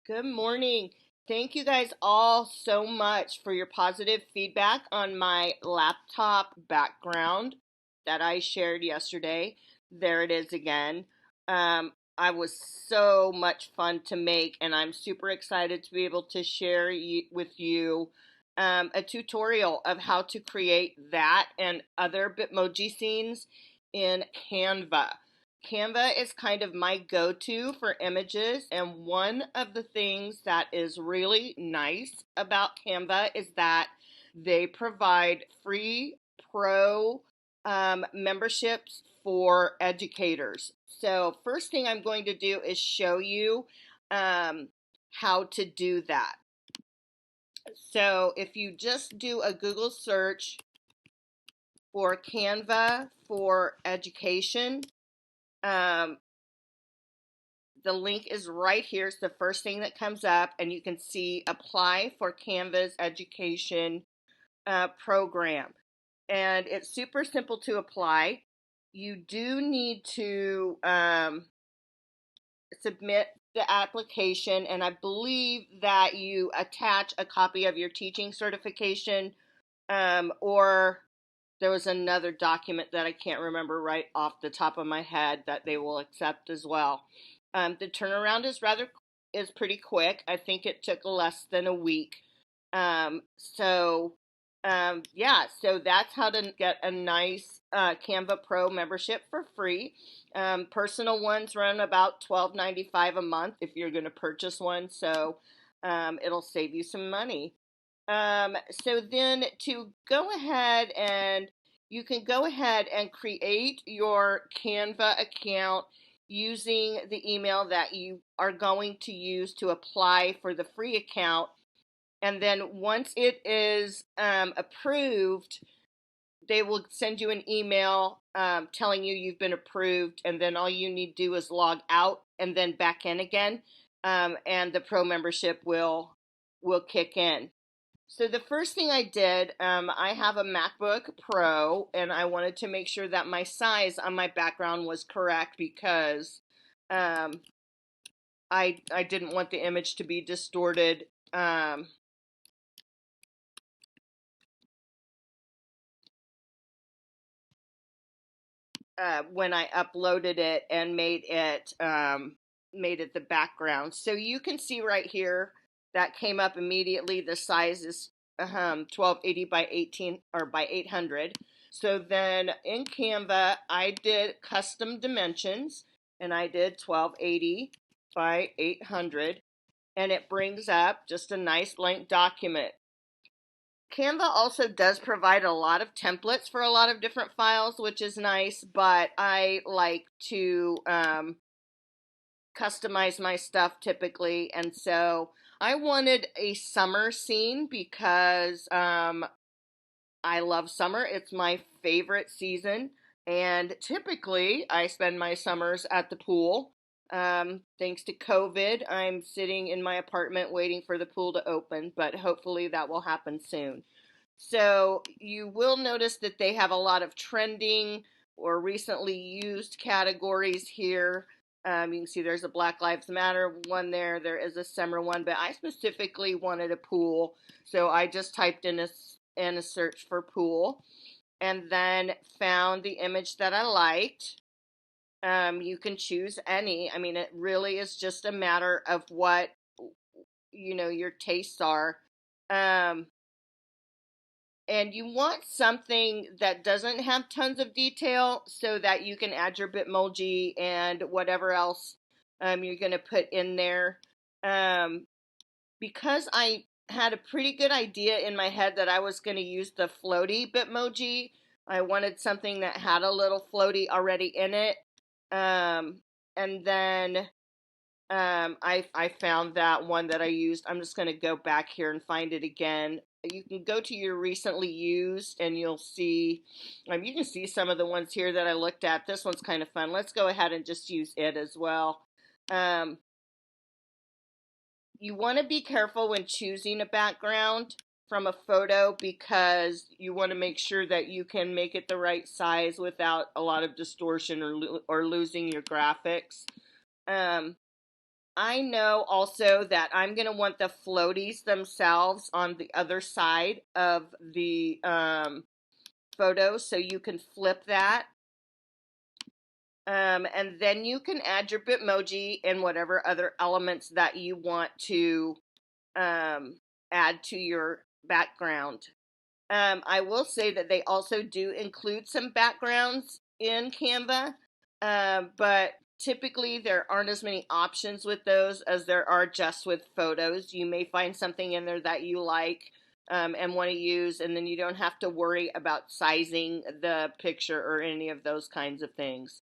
Good morning. Thank you guys all so much for your positive feedback on my laptop background that I shared yesterday. There it is again. I was so much fun to make, and I'm super excited to be able to share with you a tutorial of how to create that and other Bitmoji scenes in Canva. Canva is kind of my go-to for images, and one of the things that is really nice about Canva is that they provide free pro memberships for educators. So first thing I'm going to do is show you how to do that. So if you just do a Google search for Canva for education, um, the link is right here. It's the first thing that comes up, and you can see apply for Canva's education program. And it's super simple to apply. You do need to submit the application, and I believe that you attach a copy of your teaching certification, or there was another document that I can't remember right off the top of my head that they will accept as well. The turnaround is pretty quick. I think it took less than a week. Yeah, so that's how to get a nice Canva Pro membership for free. Personal ones run about $12.95 a month if you're going to purchase one, so it'll save you some money. So then to go ahead and you can go ahead and create your Canva account using the email that you are going to use to apply for the free account. And then once it is approved, they will send you an email telling you you've been approved. And then all you need to do is log out and then back in again. And the pro membership will kick in. So the first thing I did, I have a MacBook Pro, and I wanted to make sure that my size on my background was correct because um, I didn't want the image to be distorted. When I uploaded it and made it the background. So you can see right here that came up immediately. The size is 1280 by 18 or by 800. So then in Canva, I did custom dimensions, and I did 1280 by 800, and it brings up just a nice blank document. Canva also does provide a lot of templates for a lot of different files, which is nice, but I like to customize my stuff typically, and so I wanted a summer scene because I love summer. It's my favorite season, and typically I spend my summers at the pool. Thanks to COVID, I'm sitting in my apartment waiting for the pool to open, but hopefully that will happen soon. So you will notice that they have a lot of trending or recently used categories here. You can see there's a Black Lives Matter one there. There is a summer one, but I specifically wanted a pool, so I just typed in a search for pool, and then found the image that I liked. You can choose any. I mean, it really is just a matter of what your tastes are. Um, and you want something that doesn't have tons of detail so that you can add your Bitmoji and whatever else you're going to put in there. Because I had a pretty good idea in my head that I was going to use the floaty Bitmoji, I wanted something that had a little floaty already in it. And then I found that one that I used. I'm just going to go back here and find it again. You can go to your recently used and you'll see, you can see some of the ones here that I looked at. This one's kind of fun. Let's go ahead and just use it as well. You want to be careful when choosing a background from a photo because you want to make sure that you can make it the right size without a lot of distortion or losing your graphics. I know also that I'm going to want the floaties themselves on the other side of the photo, so you can flip that. And then you can add your Bitmoji and whatever other elements that you want to add to your background. I will say that they also do include some backgrounds in Canva, but typically there aren't as many options with those as there are just with photos. You may find something in there that you like and want to use, and then you don't have to worry about sizing the picture or any of those kinds of things.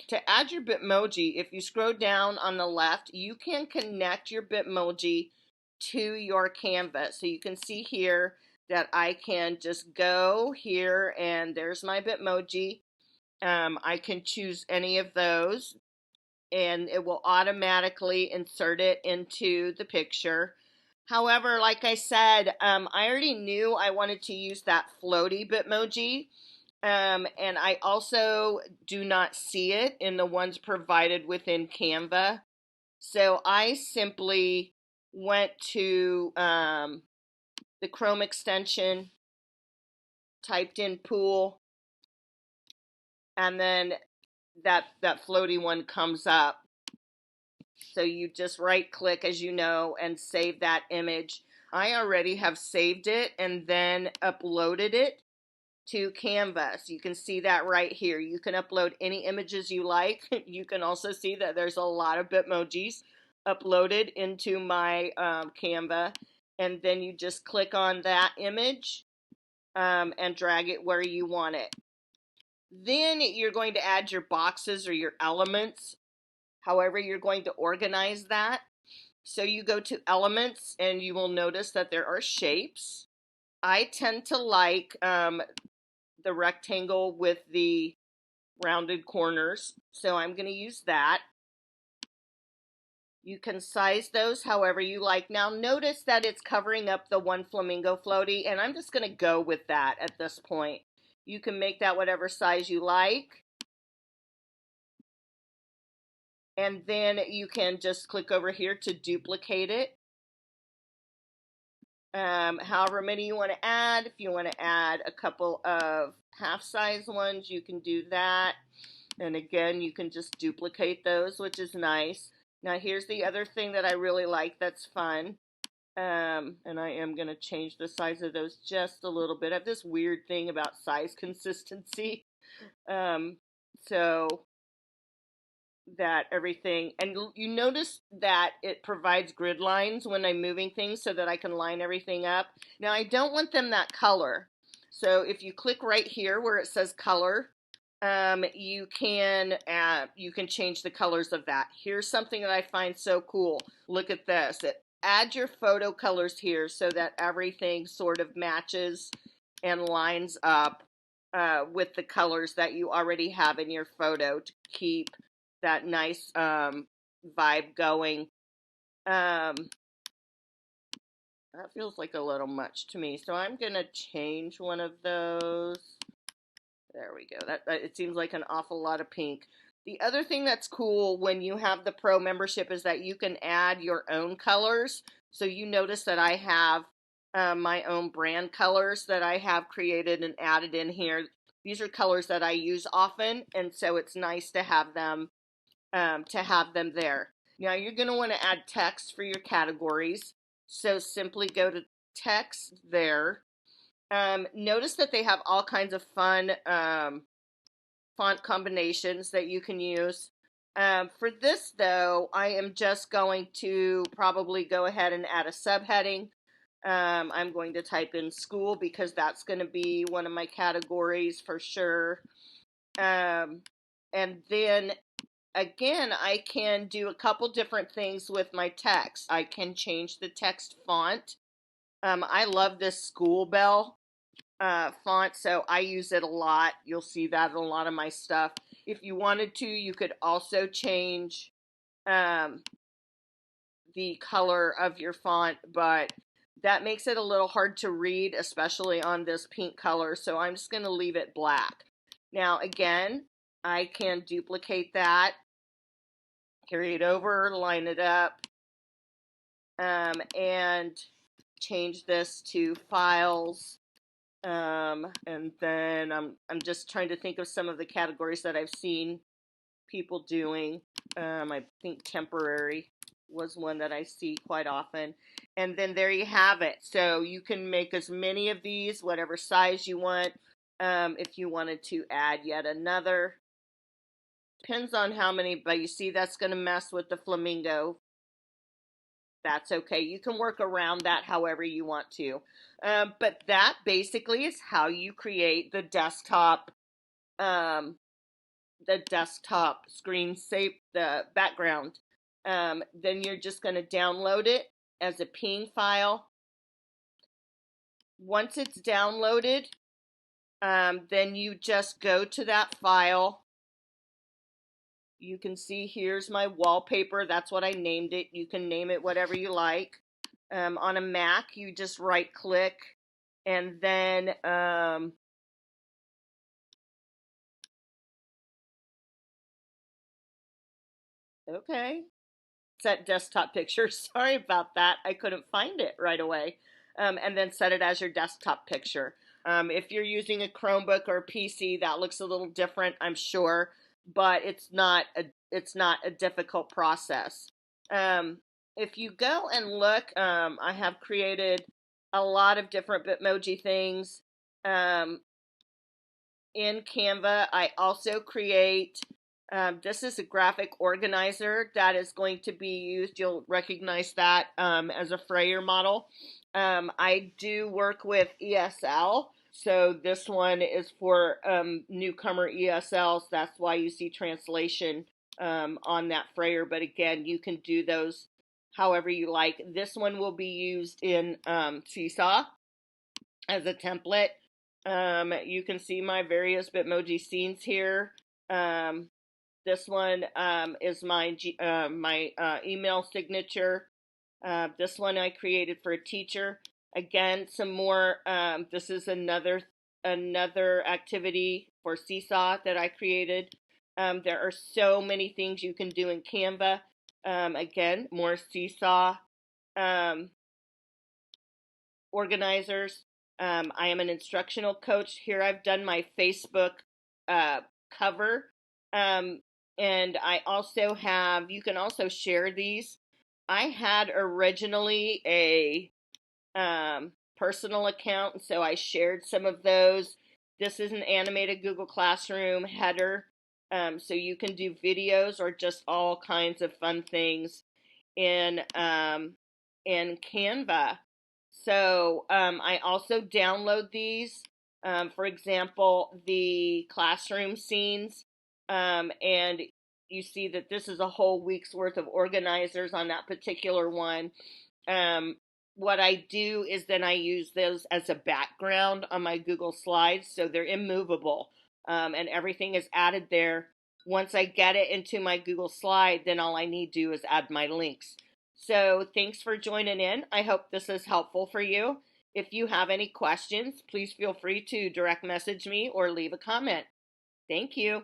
To add your Bitmoji, if you scroll down on the left, you can connect your Bitmoji to your canvas. So you can see here that I can just go here and there's my Bitmoji. I can choose any of those and it will automatically insert it into the picture. However, like I said, I already knew I wanted to use that floaty Bitmoji. And I also do not see it in the ones provided within Canva. So I simply went to the Chrome extension, typed in pool, and then that floaty one comes up. So you just right click, as you know, and save that image. I already have saved it and then uploaded it to Canva. So you can see that right here. You can upload any images you like. You can also see that there's a lot of Bitmojis uploaded into my Canva. And then you just click on that image and drag it where you want it. Then you're going to add your boxes or your elements, however you're going to organize that. So you go to elements and you will notice that there are shapes. I tend to like the rectangle with the rounded corners, so I'm going to use that. You can size those however you like. Now notice that it's covering up the one flamingo floaty, and I'm just going to go with that at this point. You can make that whatever size you like. And then you can just click over here to duplicate it. However many you want to add. If you want to add a couple of half-size ones, you can do that. And again, you can just duplicate those, which is nice. Now here's the other thing that I really like that's fun. And I am going to change the size of those just a little bit. I have this weird thing about size consistency. So that everything, and you notice that it provides grid lines when I'm moving things so that I can line everything up. Now I don't want them that color. So if you click right here where it says color, you can change the colors of that. Here's something that I find so cool. Look at this. Add your photo colors here so that everything sort of matches and lines up with the colors that you already have in your photo to keep that nice vibe going. That feels like a little much to me, so I'm gonna change one of those. There we go. That it seems like an awful lot of pink. The other thing that's cool when you have the Pro membership is that you can add your own colors. So you notice that I have my own brand colors that I have created and added in here. These are colors that I use often, and so it's nice to have them there. Now you're going to want to add text for your categories. So simply go to text there. Notice that they have all kinds of fun font combinations that you can use. For this though, I am just going to probably go ahead and add a subheading. I'm going to type in school because that's going to be one of my categories for sure. And then again, I can do a couple different things with my text. I can change the text font. I love this school bell font, so I use it a lot. You'll see that in a lot of my stuff. If you wanted to, you could also change the color of your font, but that makes it a little hard to read, especially on this pink color, so I'm just going to leave it black. Now, again, I can duplicate that carry it over, line it up, and change this to files. And then I'm just trying to think of some of the categories that I've seen people doing. I think temporary was one that I see quite often. And then there you have it. So you can make as many of these, whatever size you want. If you wanted to add yet another, depends on how many, but you see that's going to mess with the flamingo. That's okay. You can work around that however you want to. But that basically is how you create um, the desktop screen save the background. Then you're just going to download it as a ping file. Once it's downloaded, then you just go to that file. You can see here's my wallpaper. That's what I named it. You can name it whatever you like. On a Mac, you just right click and then okay, set desktop picture. Sorry about that. I couldn't find it right away. And then set it as your desktop picture. If you're using a Chromebook or a PC, that looks a little different, I'm sure, but it's not a difficult process. If you go and look, I have created a lot of different Bitmoji things. In Canva, I also create, this is a graphic organizer that is going to be used. You'll recognize that as a Frayer model. I do work with ESL. So this one is for newcomer ESLs. That's why you see translation on that Frayer. But again, you can do those however you like. This one will be used in Seesaw as a template. You can see my various Bitmoji scenes here. This one is my email signature. This one I created for a teacher. Again, some more. This is another activity for Seesaw that I created. There are so many things you can do in Canva. Again, more Seesaw organizers. I am an instructional coach. Here I've done my Facebook cover. And I also have, you can also share these. I had originally a personal account, so I shared some of those. This is an animated Google Classroom header, so you can do videos or just all kinds of fun things in Canva. So I also download these. For example, the classroom scenes, and you see that this is a whole week's worth of organizers on that particular one. Um, what I do is then I use those as a background on my Google Slides, so they're immovable, and everything is added there. Once I get it into my Google Slide, then all I need to do is add my links. So thanks for joining in. I hope this is helpful for you. If you have any questions, please feel free to direct message me or leave a comment. Thank you.